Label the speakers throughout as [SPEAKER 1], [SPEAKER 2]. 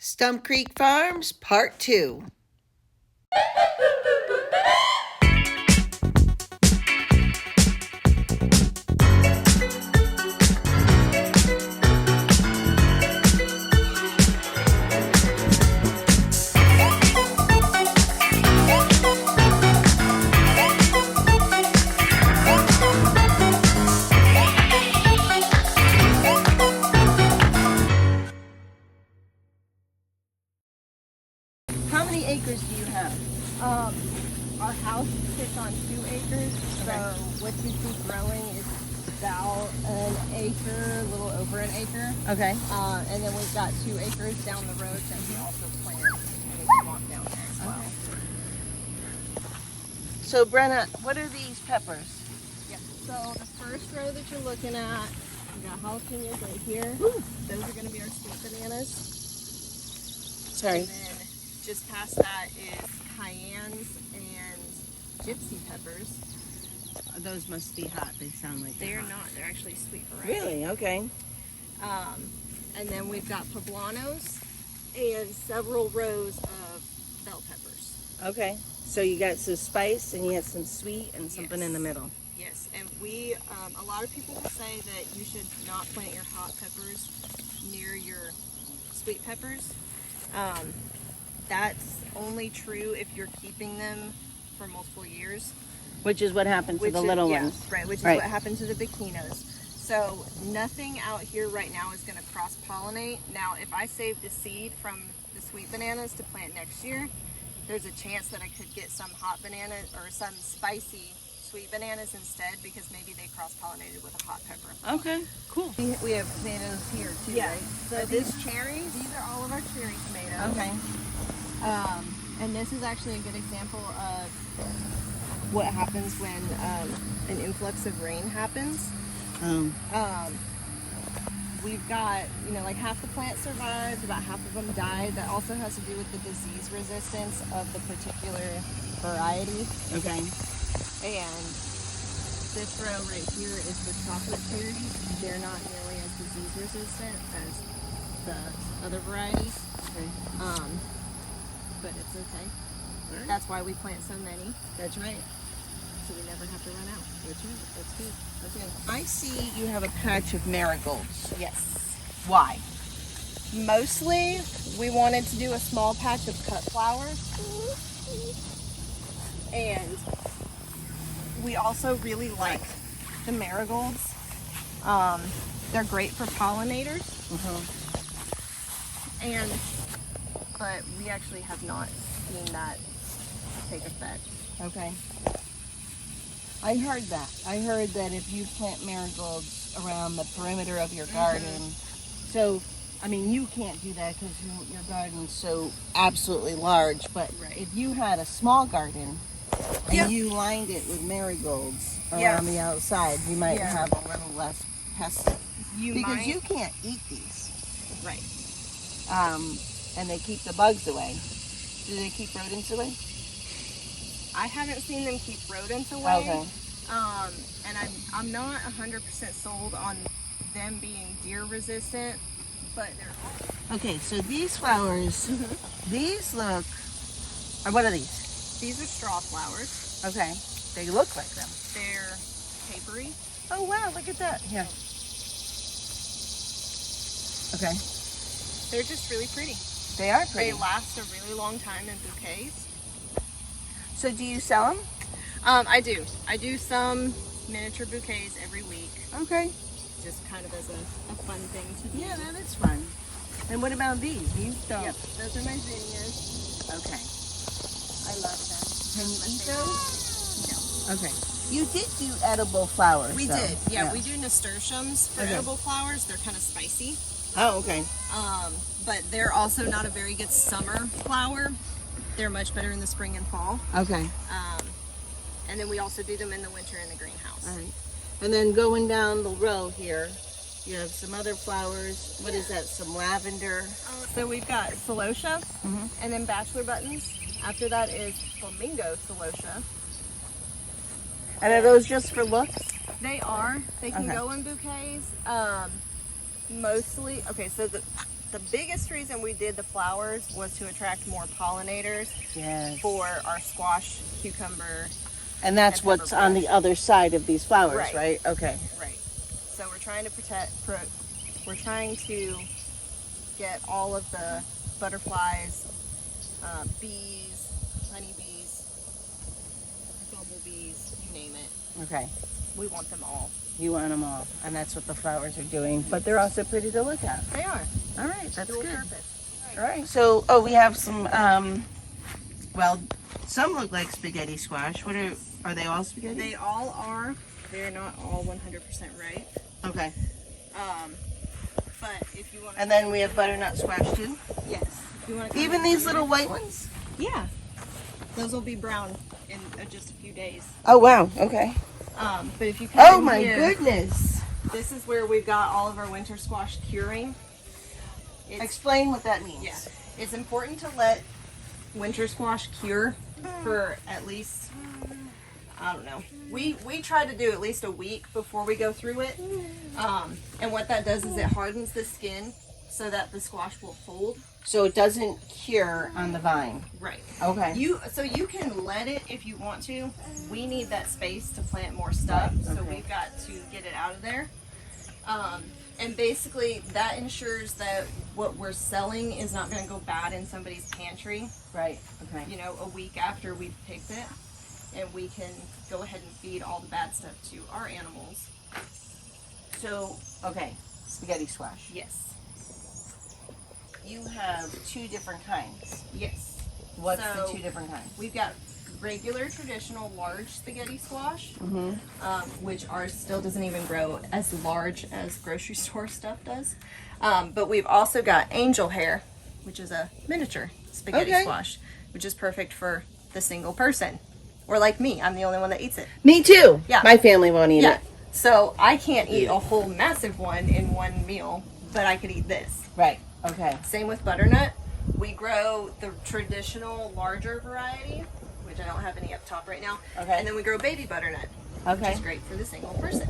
[SPEAKER 1] Stump Creek Farms, Part 2. How many acres do you have?
[SPEAKER 2] Our house sits on 2 acres, so what you see growing is about an acre, a little over an acre.
[SPEAKER 1] Okay.
[SPEAKER 2] And then we've got 2 acres down the road that we also plant any swamp down there as well.
[SPEAKER 1] So, Brenna, what are these peppers?
[SPEAKER 2] Yeah. So the first row that you're looking at, we got jalapenos right here.
[SPEAKER 1] Ooh.
[SPEAKER 2] Those are going to be our sweet bananas.
[SPEAKER 1] Sorry.
[SPEAKER 2] And then just past that is cayennes and gypsy peppers.
[SPEAKER 1] Those must be hot. They sound like
[SPEAKER 2] They're
[SPEAKER 1] hot.
[SPEAKER 2] not. They're actually sweet variety.
[SPEAKER 1] Really? Okay.
[SPEAKER 2] And then we've got poblanos and several rows of bell peppers.
[SPEAKER 1] Okay. So you got some spice and you have some sweet and something
[SPEAKER 2] Yes.
[SPEAKER 1] in the middle.
[SPEAKER 2] Yes, and we, a lot of people will say that you should not plant your hot peppers near your sweet peppers. That's only true if you're keeping them for multiple years.
[SPEAKER 1] Which is what happened to the little ones.
[SPEAKER 2] Right, which is
[SPEAKER 1] Right.
[SPEAKER 2] what happened to the bikinos. So nothing out here right now is going to cross-pollinate. Now, if I saved the seed from the sweet bananas to plant next year, there's a chance that I could get some hot bananas or some spicy sweet bananas instead, because maybe they cross-pollinated with a hot pepper.
[SPEAKER 1] Okay. Cool. We have tomatoes here too, right?
[SPEAKER 2] So
[SPEAKER 1] Are
[SPEAKER 2] these cherries, these are all of our cherry tomatoes.
[SPEAKER 1] Okay.
[SPEAKER 2] And this is actually a good example of what happens when an influx of rain happens. We've got, like half the plant survived, about half of them died. That also has to do with the disease resistance of the particular variety.
[SPEAKER 1] Okay.
[SPEAKER 2] And this row right here is the chocolate cherries. They're not nearly as disease resistant as the other varieties.
[SPEAKER 1] Okay.
[SPEAKER 2] But it's okay.
[SPEAKER 1] Right.
[SPEAKER 2] That's why we plant so many,
[SPEAKER 1] That's right.
[SPEAKER 2] so we never have to run out.
[SPEAKER 1] That's right. That's good. Okay. I see you have a patch of marigolds.
[SPEAKER 2] Yes.
[SPEAKER 1] Why?
[SPEAKER 2] Mostly, we wanted to do a small patch of cut flowers. And we also really like the marigolds. They're great for pollinators. But we actually have not seen that take effect.
[SPEAKER 1] Okay. I heard that. I heard that if you plant marigolds around the perimeter of your garden, so, I mean, you can't do that because your garden's so absolutely large, but
[SPEAKER 2] Right.
[SPEAKER 1] if you had a small garden and
[SPEAKER 2] Yeah.
[SPEAKER 1] you lined it with marigolds
[SPEAKER 2] Yeah.
[SPEAKER 1] around the outside, you might
[SPEAKER 2] Yeah.
[SPEAKER 1] have a little less pests. Because you can't eat these.
[SPEAKER 2] Right.
[SPEAKER 1] And they keep the bugs away. Do they keep rodents away?
[SPEAKER 2] I haven't seen them keep rodents away.
[SPEAKER 1] Okay.
[SPEAKER 2] And I'm not 100% sold on them being deer resistant, but they're
[SPEAKER 1] Okay, so these flowers, these look, or what are these?
[SPEAKER 2] these are straw flowers.
[SPEAKER 1] Okay, they look like them.
[SPEAKER 2] They're papery.
[SPEAKER 1] Oh wow, look at that. Here. Okay,
[SPEAKER 2] They're just really pretty.
[SPEAKER 1] they are pretty.
[SPEAKER 2] They last a really long time in bouquets.
[SPEAKER 1] So do you sell them?
[SPEAKER 2] I do. I do some miniature bouquets every week,
[SPEAKER 1] Okay.
[SPEAKER 2] just kind of as a fun thing to do.
[SPEAKER 1] Yeah, that is fun. And what about these? These don't.
[SPEAKER 2] Yep, those are my zinnias.
[SPEAKER 1] Okay.
[SPEAKER 2] I love them.
[SPEAKER 1] Can you eat those?
[SPEAKER 2] No.
[SPEAKER 1] Okay. You did do edible flowers.
[SPEAKER 2] We
[SPEAKER 1] though.
[SPEAKER 2] did. Yeah, we do nasturtiums for
[SPEAKER 1] Okay.
[SPEAKER 2] edible flowers. They're kind of spicy.
[SPEAKER 1] Oh, okay.
[SPEAKER 2] But they're also not a very good summer flower. They're much better in the spring and fall.
[SPEAKER 1] Okay.
[SPEAKER 2] And then we also do them in the winter in the greenhouse.
[SPEAKER 1] All right. And then going down the row here, you have some other flowers. What is that? Some lavender.
[SPEAKER 2] So we've got celosia
[SPEAKER 1] Mhm.
[SPEAKER 2] and then bachelor buttons. After that is flamingo celosia.
[SPEAKER 1] And are those just for looks?
[SPEAKER 2] They are. They can
[SPEAKER 1] Okay.
[SPEAKER 2] go in bouquets. Mostly, okay, so the biggest reason we did the flowers was to attract more pollinators
[SPEAKER 1] Yes.
[SPEAKER 2] for our squash, cucumber.
[SPEAKER 1] And that's
[SPEAKER 2] and
[SPEAKER 1] what's
[SPEAKER 2] pepper
[SPEAKER 1] on the
[SPEAKER 2] bush.
[SPEAKER 1] other side of these flowers,
[SPEAKER 2] Right.
[SPEAKER 1] right? Okay.
[SPEAKER 2] Right. So we're trying to we're trying to get all of the butterflies, bees, honeybees, bumblebees, you name it.
[SPEAKER 1] Okay.
[SPEAKER 2] We want them all.
[SPEAKER 1] You want them all, and that's what the flowers are doing. But they're also pretty to look at.
[SPEAKER 2] They are.
[SPEAKER 1] All right, that's
[SPEAKER 2] Dual
[SPEAKER 1] good.
[SPEAKER 2] purpose.
[SPEAKER 1] All right. So, we have some. Well, some look like spaghetti squash. What are they all spaghetti?
[SPEAKER 2] They all are. They're not all 100% ripe.
[SPEAKER 1] Okay.
[SPEAKER 2] But if you want.
[SPEAKER 1] And then we have butternut squash too.
[SPEAKER 2] Yes. If you want to.
[SPEAKER 1] Even these little white ones.
[SPEAKER 2] Yeah. Those will be brown in just a few days.
[SPEAKER 1] Oh wow. Okay.
[SPEAKER 2] But if you come
[SPEAKER 1] Oh
[SPEAKER 2] in
[SPEAKER 1] my
[SPEAKER 2] here,
[SPEAKER 1] goodness.
[SPEAKER 2] this is where we've got all of our winter squash curing.
[SPEAKER 1] Explain what that means.
[SPEAKER 2] Yeah. It's important to let winter squash cure for at least, I don't know. We try to do at least a week before we go through it. And what that does is it hardens the skin so that the squash will hold.
[SPEAKER 1] So it doesn't cure on the vine.
[SPEAKER 2] Right.
[SPEAKER 1] Okay.
[SPEAKER 2] You can let it if you want to. We need that space to plant more stuff,
[SPEAKER 1] Right,
[SPEAKER 2] so
[SPEAKER 1] okay.
[SPEAKER 2] we've got to get it out of there. And basically, that ensures that what we're selling is not going to go bad in somebody's pantry.
[SPEAKER 1] Right. Okay.
[SPEAKER 2] You know, a week after we've picked it, and we can go ahead and feed all the bad stuff to our animals.
[SPEAKER 1] So okay, spaghetti squash.
[SPEAKER 2] Yes.
[SPEAKER 1] You have two different kinds.
[SPEAKER 2] Yes.
[SPEAKER 1] What's
[SPEAKER 2] So,
[SPEAKER 1] the two different kinds?
[SPEAKER 2] We've got regular, traditional, large spaghetti squash, which ours still doesn't even grow as large as grocery store stuff does. But we've also got angel hair, which is a miniature spaghetti
[SPEAKER 1] Okay.
[SPEAKER 2] squash, which is perfect for the single person. Or like me, I'm the only one that eats it.
[SPEAKER 1] Me too.
[SPEAKER 2] Yeah.
[SPEAKER 1] My family won't eat
[SPEAKER 2] Yeah.
[SPEAKER 1] it.
[SPEAKER 2] So I can't eat a whole massive one in one meal, but I could eat this.
[SPEAKER 1] Right. Okay.
[SPEAKER 2] Same with butternut. We grow the traditional larger variety, which I don't have any up top right now.
[SPEAKER 1] Okay.
[SPEAKER 2] And then we grow baby butternut, which
[SPEAKER 1] Okay.
[SPEAKER 2] is great for the single person.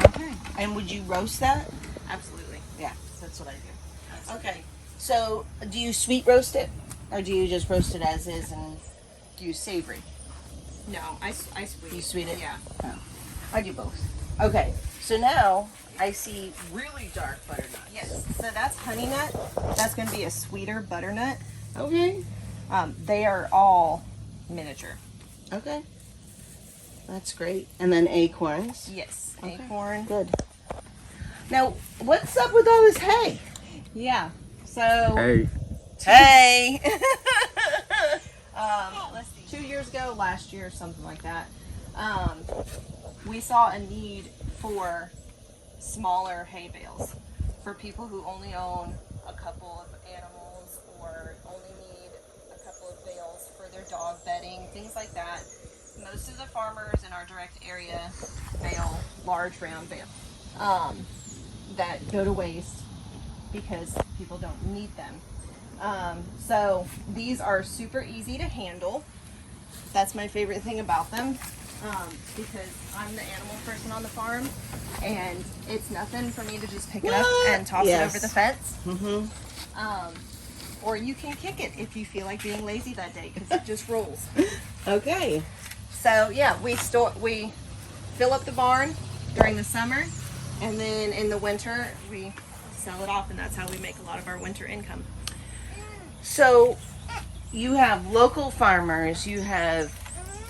[SPEAKER 1] Okay. And would you roast that?
[SPEAKER 2] Absolutely.
[SPEAKER 1] Yeah, that's what I do. Okay. So, do you sweet roast it, or do you just roast it as is and do you savory?
[SPEAKER 2] No, I sweet.
[SPEAKER 1] You sweet it?
[SPEAKER 2] Yeah.
[SPEAKER 1] Oh, I do both. Okay. So now I see really dark butternut.
[SPEAKER 2] Yes. So that's honey nut. That's going to be a sweeter butternut.
[SPEAKER 1] Okay.
[SPEAKER 2] They are all miniature.
[SPEAKER 1] Okay. That's great. And then acorns.
[SPEAKER 2] Yes.
[SPEAKER 1] Okay.
[SPEAKER 2] Acorn.
[SPEAKER 1] Good. Now, what's up with all this hay?
[SPEAKER 2] Yeah. So.
[SPEAKER 3] Hey,
[SPEAKER 1] Hey.
[SPEAKER 2] Let's see, 2 years ago, last year, something like that, we saw a need for smaller hay bales for people who only own a couple of animals or only need a couple of bales for their dog bedding, things like that. Most of the farmers in our direct area bale large round bales that go to waste because people don't need them. So these are super easy to handle. That's my favorite thing about them, because I'm the animal person on the farm, and it's nothing for me to just pick it up and toss
[SPEAKER 1] Yes.
[SPEAKER 2] it over the fence.
[SPEAKER 1] Mm-hmm.
[SPEAKER 2] Or you can kick it if you feel like being lazy that day, because it just rolls.
[SPEAKER 1] Okay.
[SPEAKER 2] So yeah, we fill up the barn during the summer, and then in the winter we sell it off, and that's how we make a lot of our winter income.
[SPEAKER 1] So, you have local farmers, you have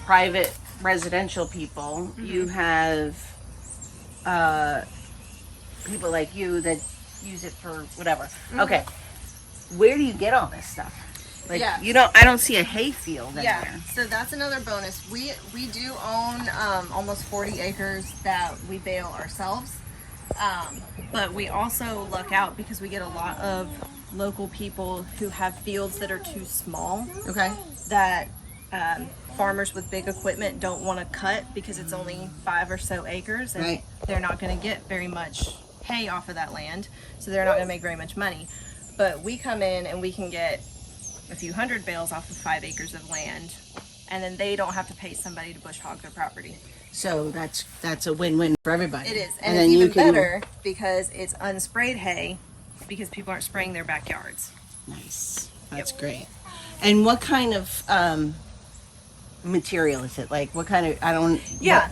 [SPEAKER 1] private residential people, you have people like you that use it for whatever. Okay, where do you get all this stuff? Like,
[SPEAKER 2] Yeah.
[SPEAKER 1] I don't see a hay field in
[SPEAKER 2] Yeah,
[SPEAKER 1] there.
[SPEAKER 2] so that's another bonus. We do own almost 40 acres that we bale ourselves, but we also luck out because we get a lot of local people who have fields that are too small,
[SPEAKER 1] Okay.
[SPEAKER 2] that farmers with big equipment don't want to cut because it's only 5 or so acres, and
[SPEAKER 1] Right.
[SPEAKER 2] they're not going to get very much hay off of that land, so they're not going to make very much money. But we come in and we can get a few hundred bales off of 5 acres of land, and then they don't have to pay somebody to bush hog their property.
[SPEAKER 1] So that's a win-win for everybody.
[SPEAKER 2] It is, and
[SPEAKER 1] then
[SPEAKER 2] it's
[SPEAKER 1] you
[SPEAKER 2] even
[SPEAKER 1] can-
[SPEAKER 2] better because it's unsprayed hay, because people aren't spraying their backyards.
[SPEAKER 1] Nice. That's great. And what kind of material is it? Like what kind of,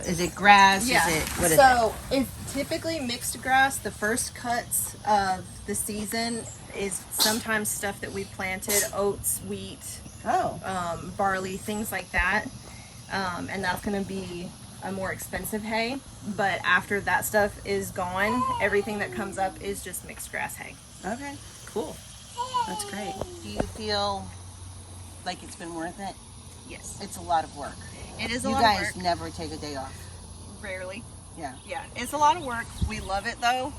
[SPEAKER 1] is it grass?
[SPEAKER 2] Yeah.
[SPEAKER 1] Is it, what is it?
[SPEAKER 2] So it's typically mixed grass. The first cuts of the season is sometimes stuff that we planted, oats, wheat, barley, things like that. And that's going to be a more expensive hay. But after that stuff is gone, everything that comes up is just mixed grass hay.
[SPEAKER 1] Okay, cool. That's great. Do you feel like it's been worth it?
[SPEAKER 2] Yes.
[SPEAKER 1] It's a lot of work.
[SPEAKER 2] It is a lot of work.
[SPEAKER 1] You guys never take a day off.
[SPEAKER 2] Rarely.
[SPEAKER 1] Yeah.
[SPEAKER 2] Yeah, it's a lot of work. We love it though.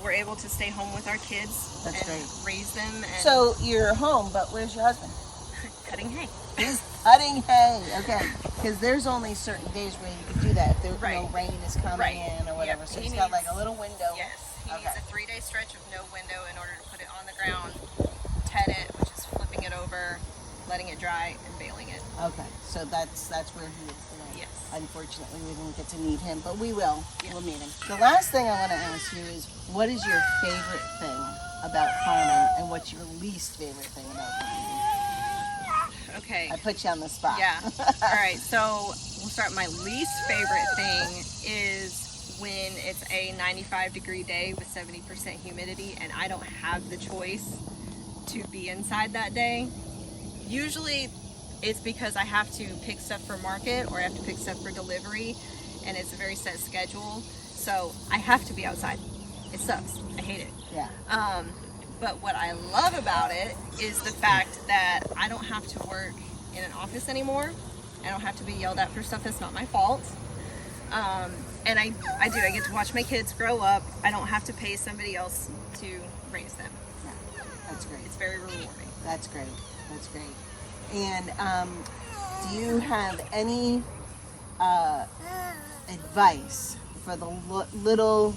[SPEAKER 2] We're able to stay home with our kids
[SPEAKER 1] That's
[SPEAKER 2] and
[SPEAKER 1] great.
[SPEAKER 2] raise them. And
[SPEAKER 1] So you're home, but where's your husband?
[SPEAKER 2] cutting hay.
[SPEAKER 1] He's cutting hay. Okay. Because there's only certain days where you can do that. If there, no rain is coming in or whatever.
[SPEAKER 2] Yep.
[SPEAKER 1] So he's got like a little window.
[SPEAKER 2] Yes. He
[SPEAKER 1] Okay.
[SPEAKER 2] needs a 3-day stretch of no window in order to put it on the ground, ted it, which is flipping it over, letting it dry, and baling it.
[SPEAKER 1] Okay. So that's where he is today.
[SPEAKER 2] Yes.
[SPEAKER 1] Unfortunately, we didn't get to meet him, but we will.
[SPEAKER 2] Yeah.
[SPEAKER 1] We'll meet him. The last thing I want to ask you is, what is your favorite thing about farming, and what's your least favorite thing about farming?
[SPEAKER 2] Okay.
[SPEAKER 1] I put you on the spot.
[SPEAKER 2] Yeah. All right. So we'll start. My least favorite thing is when it's a 95-degree day with 70% humidity and I don't have the choice to be inside that day. Usually it's because I have to pick stuff for market or I have to pick stuff for delivery, and it's a very set schedule. So I have to be outside. It sucks. I hate it.
[SPEAKER 1] Yeah.
[SPEAKER 2] But what I love about it is the fact that I don't have to work in an office anymore. I don't have to be yelled at for stuff that's not my fault. And I get to watch my kids grow up. I don't have to pay somebody else to raise them.
[SPEAKER 1] Yeah. That's great.
[SPEAKER 2] It's very rewarding.
[SPEAKER 1] That's great. That's great. And do you have any advice for the little,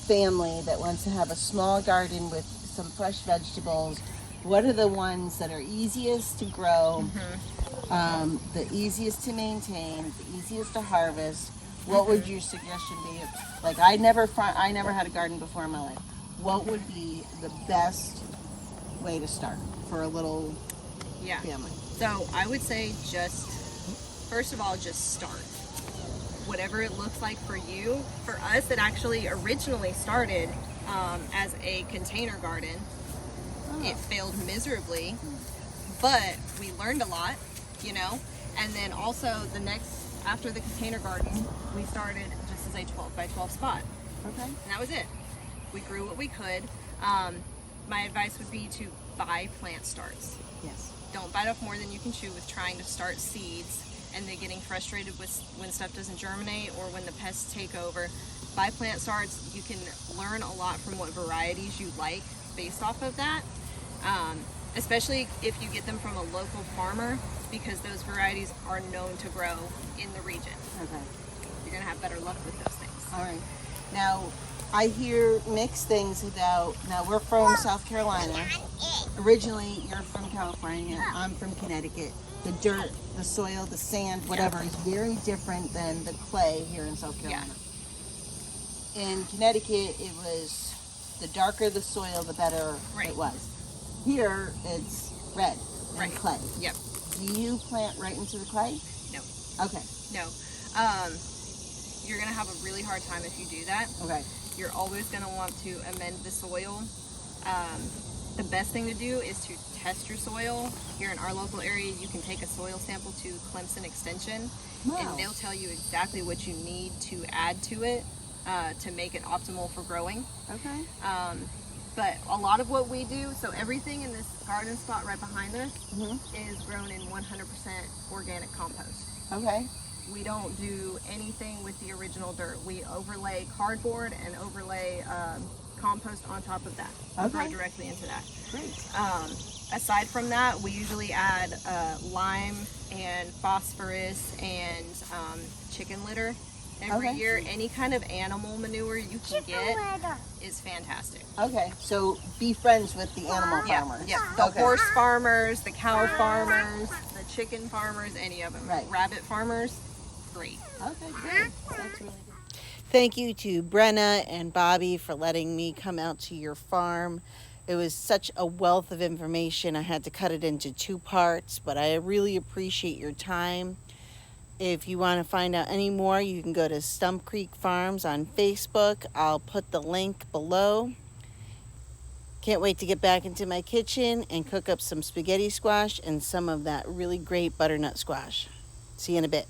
[SPEAKER 1] family that wants to have a small garden with some fresh vegetables? What are the ones that are easiest to grow, the easiest to maintain, the easiest to harvest? What would your suggestion be? Like, I never had a garden before in my life. What would be the best way to start for a little family?
[SPEAKER 2] So I would say first of all, just start. Whatever it looks like for you. For us, it actually originally started as a container garden. It failed miserably, but we learned a lot, and then also after the container garden, we started just as a 12 by 12 spot.
[SPEAKER 1] Okay.
[SPEAKER 2] And that was it. We grew what we could. My advice would be to buy plant starts.
[SPEAKER 1] Yes.
[SPEAKER 2] Don't bite off more than you can chew with trying to start seeds and then getting frustrated with when stuff doesn't germinate or when the pests take over. Buy plant starts. You can learn a lot from what varieties you like based off of that, especially if you get them from a local farmer, because those varieties are known to grow in the region.
[SPEAKER 1] Okay.
[SPEAKER 2] You're going to have better luck with those things.
[SPEAKER 1] All right. Now, I hear mixed things about, now we're from South Carolina. Originally, you're from California. I'm from Connecticut. The dirt, the soil, the sand, whatever, is very different than the clay here in South Carolina. In Connecticut, it was the darker the soil, the better it was. Here, it's red and clay.
[SPEAKER 2] Yep.
[SPEAKER 1] Do you plant right into the clay?
[SPEAKER 2] No.
[SPEAKER 1] Okay.
[SPEAKER 2] No. You're going to have a really hard time if you do that.
[SPEAKER 1] Okay.
[SPEAKER 2] You're always going to want to amend the soil. The best thing to do is to test your soil. Here in our local area, you can take a soil sample to Clemson Extension, and they'll tell you exactly what you need to add to it to make it optimal for growing.
[SPEAKER 1] Okay.
[SPEAKER 2] But a lot of what we do, so everything in this garden spot right behind us is grown in 100% organic compost.
[SPEAKER 1] Okay.
[SPEAKER 2] We don't do anything with the original dirt. We overlay cardboard and overlay compost on top of that. We grow directly into that.
[SPEAKER 1] Great.
[SPEAKER 2] Aside from that, we usually add lime and phosphorus and chicken litter every year. Any kind of animal manure you can get is fantastic.
[SPEAKER 1] Okay, so be friends with the animal farmers.
[SPEAKER 2] Yeah, the horse farmers, the cow farmers, the chicken farmers, any of them.
[SPEAKER 1] Right.
[SPEAKER 2] Rabbit farmers, great.
[SPEAKER 1] Okay, good. That's really good.
[SPEAKER 3] Thank you to Brenna and Bobby for letting me come out to your farm. It was such a wealth of information. I had to cut it into 2 parts, but I really appreciate your time. If you want to find out any more, you can go to Stump Creek Farms on Facebook. I'll put the link below. Can't wait to get back into my kitchen and cook up some spaghetti squash and some of that really great butternut squash. See you in a bit.